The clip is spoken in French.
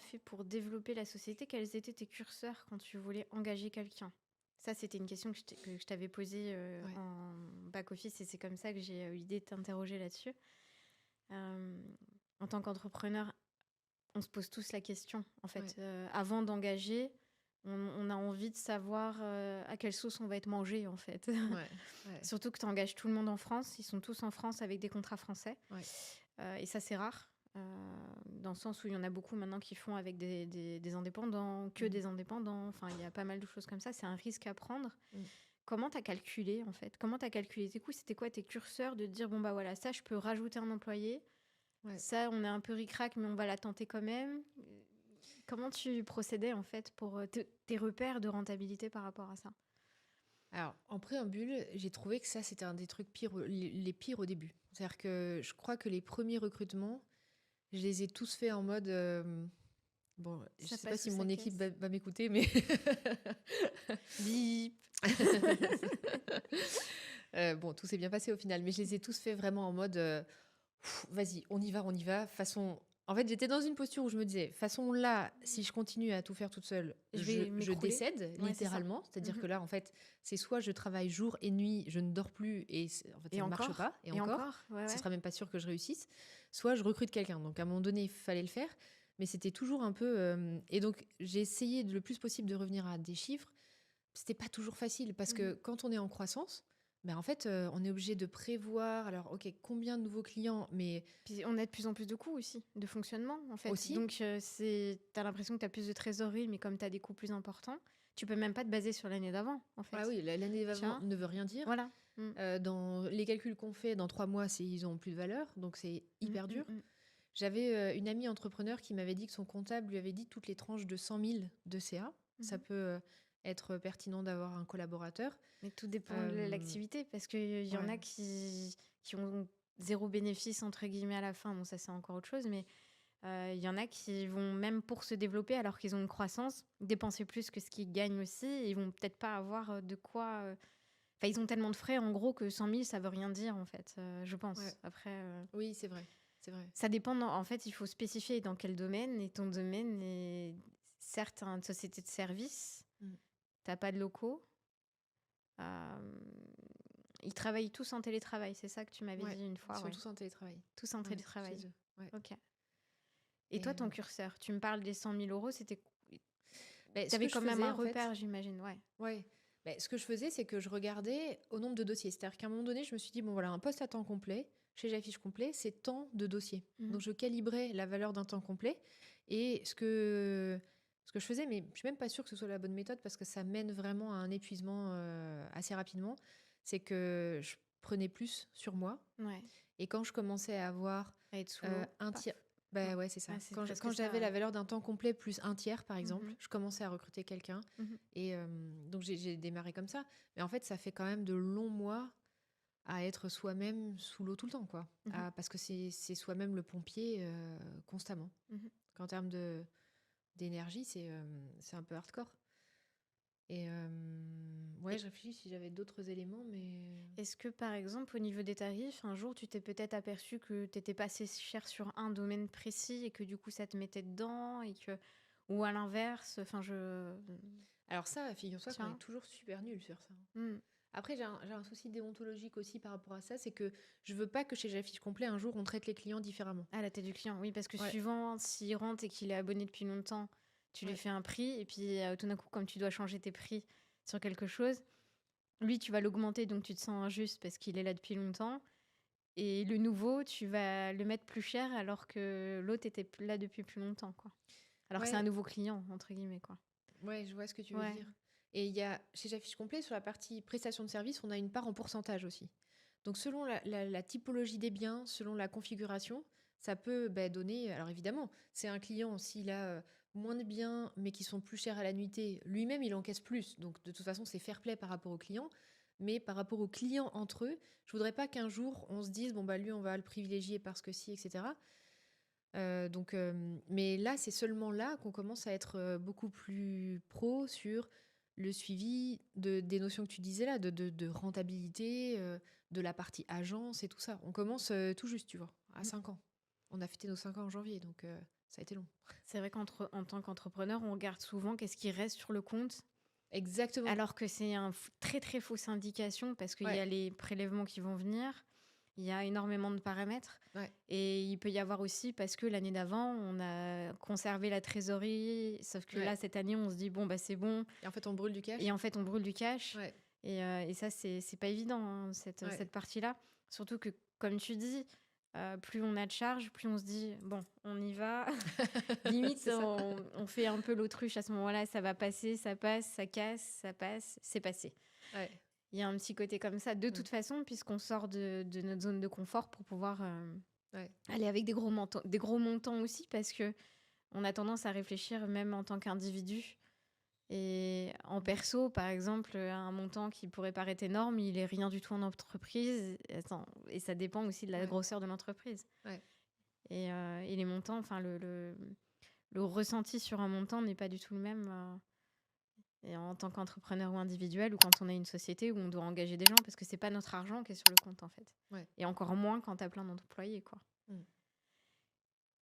fait pour développer la société? Quels étaient tes curseurs quand tu voulais engager quelqu'un? Ça, c'était une question que je t'avais posée Ouais. en back-office et c'est comme ça que j'ai eu l'idée de t'interroger là-dessus. Euh, En tant qu'entrepreneur, on se pose tous la question, en fait. Ouais. Avant d'engager, on a envie de savoir à quelle sauce on va être mangé, en fait. Ouais. Ouais. Surtout que tu engages tout le monde en France. Ils sont tous en France avec des contrats français. Ouais. Et ça, c'est rare. Dans le sens où il y en a beaucoup maintenant qui font avec des indépendants, que Mhm. des indépendants. Enfin, il y a pas mal de choses comme ça. C'est un risque à prendre. Mm. Comment tu as calculé, en fait? Comment tu as calculé tes coûts? C'était quoi tes curseurs de dire, bon, bah voilà, ça, je peux rajouter un employé. Ouais. Ça, on est un peu ric-rac, mais on va la tenter quand même. Comment tu procédais, en fait, pour tes repères de rentabilité par rapport à ça? Alors, en préambule, j'ai trouvé que ça, c'était un des trucs pires, les pires au début. C'est-à-dire que je crois que les premiers recrutements, je les ai tous faits en mode... bon, je Ça sais pas passe si sous mon sa équipe caisse. va m'écouter, mais... Bip. Bon, tout s'est bien passé au final, mais je les ai tous faits vraiment en mode... vas-y, on y va, on y va. Façon... En fait, j'étais dans une posture où je me disais, façon là, si je continue à tout faire toute seule, Je vais je m'écrouler. décède Ouais, c'est ça. littéralement. C'est-à-dire Mhm. que là, en fait, c'est soit je travaille jour et nuit, je ne dors plus et en fait, Et ça ne marche encore? pas. Et Et encore, encore? Ouais, ce ouais. sera même pas sûr que je réussisse. Soit je recrute quelqu'un. Donc à un moment donné, il fallait le faire. Mais c'était toujours un peu... Et donc, j'ai essayé le plus possible de revenir à des chiffres. C'était pas toujours facile parce que Mhm. quand on est en croissance, ben en fait, on est obligé de prévoir. Alors, ok, combien de nouveaux clients, mais Puis on a de plus en plus de coûts aussi, de fonctionnement, en fait. aussi, Donc, t'as l'impression que tu as plus de trésorerie, mais comme tu as des coûts plus importants, tu peux même pas te baser sur l'année d'avant, en ah fait. oui, l'année Tu d'avant vois? ne veut rien dire. Voilà. Mm. Dans les calculs qu'on fait, dans 3 mois, ils ont plus de valeur, donc c'est Mm, hyper mm, dur. mm. J'avais une amie entrepreneur qui m'avait dit que son comptable lui avait dit toutes les tranches de 100 000 de CA. Ça Mhm. peut être pertinent d'avoir un collaborateur. Mais tout dépend de Euh, l'activité, parce qu'il y en ouais, a qui ont zéro bénéfice, entre guillemets, à la fin. Bon, ça, c'est encore autre chose, mais il y en a qui vont, même pour se développer, alors qu'ils ont une croissance, dépenser plus que ce qu'ils gagnent aussi. Et ils vont peut-être pas avoir de quoi... Enfin, ils ont tellement de frais, en gros, que 100 000, ça veut rien dire, en fait, je ouais. pense. Après, Oui, c'est vrai. C'est vrai. ça dépend. En fait, il faut spécifier dans quel domaine. Et ton domaine est, certes, une société de service. Mm. T'as pas de locaux. Euh, Ils travaillent tous en télétravail, c'est ça que tu m'avais Ouais, dit une ils fois, sont ouais. tous en télétravail. Tous en Ouais, télétravail. chez eux. Ouais. Ok. Et Et toi, ton curseur, tu me parles des 100 000 euros, c'était... ce que T'avais je quand même faisais, un en fait, repère, j'imagine, ouais. ouais. Ce que je faisais, c'est que je regardais au nombre de dossiers. C'est-à-dire qu'à un moment donné, je me suis dit, bon voilà, un poste à temps complet, chez J'affiche complet, c'est tant de dossiers. Mhm. Donc je calibrais la valeur d'un temps complet. Et ce que je faisais, mais je suis même pas sûre que ce soit la bonne méthode parce que ça mène vraiment à un épuisement assez rapidement, c'est que je prenais plus sur moi. Ouais. Et quand je commençais à avoir À être sous l'eau, un paf. tiers... Non. Bah ouais, c'est ça. Ouais, c'est presque Quand ça, j'avais la ouais. valeur d'un temps complet plus un tiers, par exemple, Mhm. je commençais à recruter quelqu'un. Mhm. Et donc j'ai démarré comme ça. Mais en fait, ça fait quand même de longs mois à être soi-même sous l'eau tout le temps, quoi. Mhm. Parce que c'est soi-même le pompier constamment. Mhm. En termes d'énergie, c'est un peu hardcore. Et ouais, Et je réfléchis si j'avais d'autres éléments, mais... est-ce que, par exemple, au niveau des tarifs, un jour, tu t'es peut-être aperçu que t'étais pas assez cher sur un domaine précis et que du coup, ça te mettait dedans et que... Ou à l'inverse, enfin, Alors ça, figure-toi qu'on est Tiens. toujours super nul sur ça. Hmm. Après, j'ai un souci déontologique aussi par rapport à ça, c'est que je veux pas que chez J'affiche complet, un jour, on traite les clients différemment. À la tête du client, oui, parce que Ouais, suivant s'il rentre et qu'il est abonné depuis longtemps, tu lui ouais, fais un prix, et puis tout d'un coup, comme tu dois changer tes prix sur quelque chose, lui, tu vas l'augmenter, donc tu te sens injuste parce qu'il est là depuis longtemps, et le nouveau, tu vas le mettre plus cher alors que l'autre était là depuis plus longtemps, quoi. Alors que c'est un ouais, nouveau client, entre guillemets, quoi. ouais, je vois ce que tu veux Ouais. dire. Et il y a, chez J'affiche complet, sur la partie prestation de service, on a une part en pourcentage aussi. Donc selon la typologie des biens, selon la configuration, ça peut donner... Alors évidemment, c'est un client, s'il a moins de biens, mais qui sont plus chers à la nuitée, lui-même, il encaisse plus. Donc de toute façon, c'est fair play par rapport au client. Mais par rapport aux clients entre eux, je voudrais pas qu'un jour, on se dise, bon, bah lui, on va le privilégier parce que si, etc. Mais là, c'est seulement là qu'on commence à être beaucoup plus pro sur le suivi des notions que tu disais là, de rentabilité, de la partie agence et tout ça. On commence tout juste, tu vois, à Mm. 5 ans. On a fêté nos 5 ans en janvier, donc Ça a été long. C'est vrai qu'en tant qu'entrepreneur, on regarde souvent qu'est-ce qui reste sur le compte, Exactement. alors que c'est très très fausse indication parce qu'il y Ouais, a les prélèvements qui vont venir, il y a énormément de paramètres. ouais, Et il peut y avoir aussi parce que l'année d'avant, on a conservé la trésorerie, sauf que ouais. là, cette année, on se dit, bon, bah c'est bon. Et en fait, on brûle du Et cash. en fait, on brûle du cash. Ouais, Et ça, c'est pas évident, hein, ouais. cette partie-là. Surtout que, comme tu dis, plus on a de charges, plus on se dit, bon, on y va. Limite, C'est ça. on fait un peu l'autruche à ce moment-là. Ça va passer, ça passe, ça casse, ça passe, c'est passé. Ouais. Il y a un petit côté comme ça, de Mm. toute façon, puisqu'on sort de notre zone de confort pour pouvoir Ouais. aller avec des gros montants aussi, parce que on a tendance à réfléchir même en tant qu'individu. Et en perso, par exemple, un montant qui pourrait paraître énorme, il est rien du tout en entreprise. Attends, et ça dépend aussi de la Ouais. grosseur de l'entreprise. Ouais. Et les montants, enfin, le ressenti sur un montant n'est pas du tout le même et en tant qu'entrepreneur ou individuel, ou quand on a une société où on doit engager des gens, parce que c'est pas notre argent qui est sur le compte, en fait. Ouais. Et encore moins quand tu as plein d'employés, quoi. Mm.